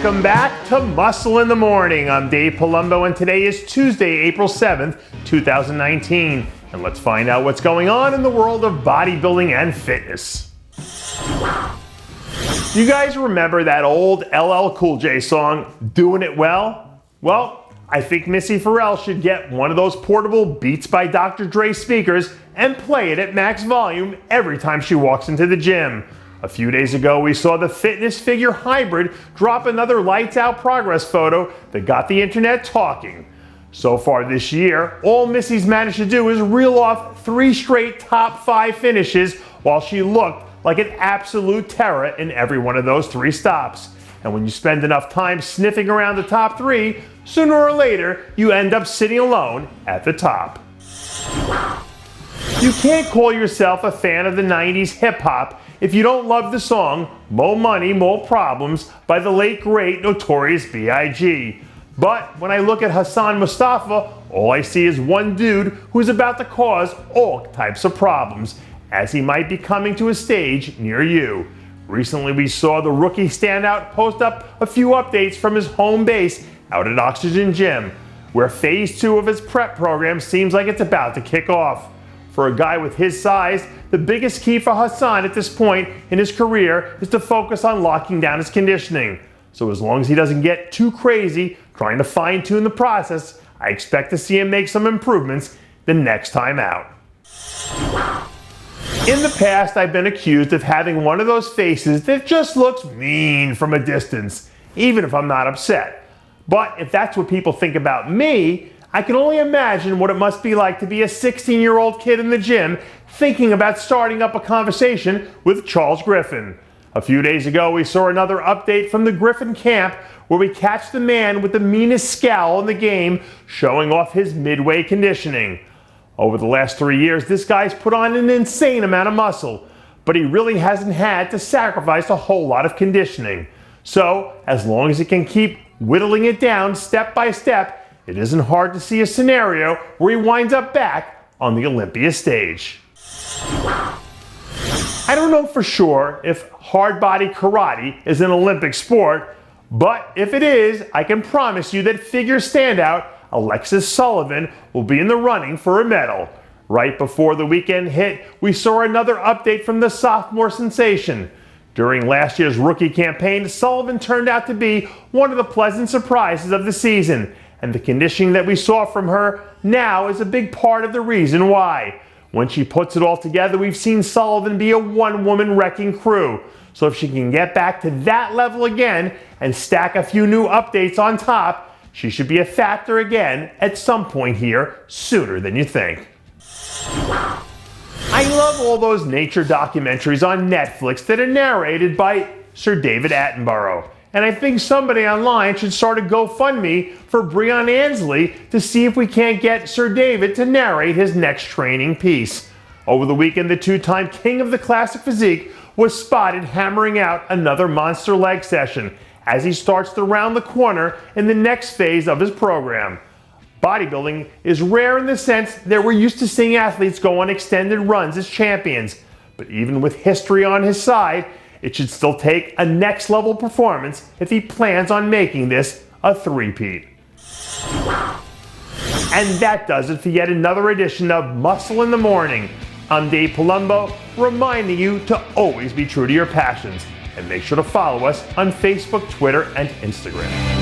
Welcome back to Muscle in the Morning. I'm Dave Palumbo, and today is Tuesday, April 7th, 2019. And let's find out what's going on in the world of bodybuilding and fitness. You guys remember that old LL Cool J song, Doing It Well? Well, I think Missy Farrell should get one of those portable Beats by Dr. Dre speakers and play it at max volume every time she walks into the gym. A few days ago, we saw the fitness figure hybrid drop another lights out progress photo that got the internet talking. So far this year, all Missy's managed to do is reel off 3 straight top 5 finishes while she looked like an absolute terror in every one of those 3 stops. And when you spend enough time sniffing around the top 3, sooner or later, you end up sitting alone at the top. You can't call yourself a fan of the 90s hip-hop if you don't love the song Mo Money, Mo Problems by the late great Notorious B.I.G. But when I look at Hassan Mostafa, all I see is one dude who's about to cause all types of problems, as he might be coming to a stage near you. Recently we saw the rookie standout post up a few updates from his home base out at Oxygen Gym, where phase 2 of his prep program seems like it's about to kick off. For a guy with his size, the biggest key for Hassan at this point in his career is to focus on locking down his conditioning. So as long as he doesn't get too crazy trying to fine-tune the process, I expect to see him make some improvements the next time out. In the past, I've been accused of having one of those faces that just looks mean from a distance, even if I'm not upset. But if that's what people think about me, I can only imagine what it must be like to be a 16-year-old kid in the gym thinking about starting up a conversation with Charles Griffin. A few days ago, we saw another update from the Griffin camp where we catch the man with the meanest scowl in the game showing off his midway conditioning. Over the last 3 years, this guy's put on an insane amount of muscle, but he really hasn't had to sacrifice a whole lot of conditioning. So, as long as he can keep whittling it down step by step, it isn't hard to see a scenario where he winds up back on the Olympia stage. I don't know for sure if hard body karate is an Olympic sport, but if it is, I can promise you that figure standout Alexis Sullivan will be in the running for a medal. Right before the weekend hit, we saw another update from the sophomore sensation. During last year's rookie campaign, Sullivan turned out to be one of the pleasant surprises of the season, and the conditioning that we saw from her now is a big part of the reason why. When she puts it all together, we've seen Sullivan be a one-woman wrecking crew. So if she can get back to that level again and stack a few new updates on top, she should be a factor again at some point here sooner than you think. I love all those nature documentaries on Netflix that are narrated by Sir David Attenborough. And I think somebody online should start a GoFundMe for Breon Ansley to see if we can't get Sir David to narrate his next training piece. Over the weekend, the 2-time king of the classic physique was spotted hammering out another monster leg session as he starts to round the corner in the next phase of his program. Bodybuilding is rare in the sense that we're used to seeing athletes go on extended runs as champions. But even with history on his side, it should still take a next level performance if he plans on making this a three-peat. And that does it for yet another edition of Muscle in the Morning. I'm Dave Palumbo, reminding you to always be true to your passions. And make sure to follow us on Facebook, Twitter, and Instagram.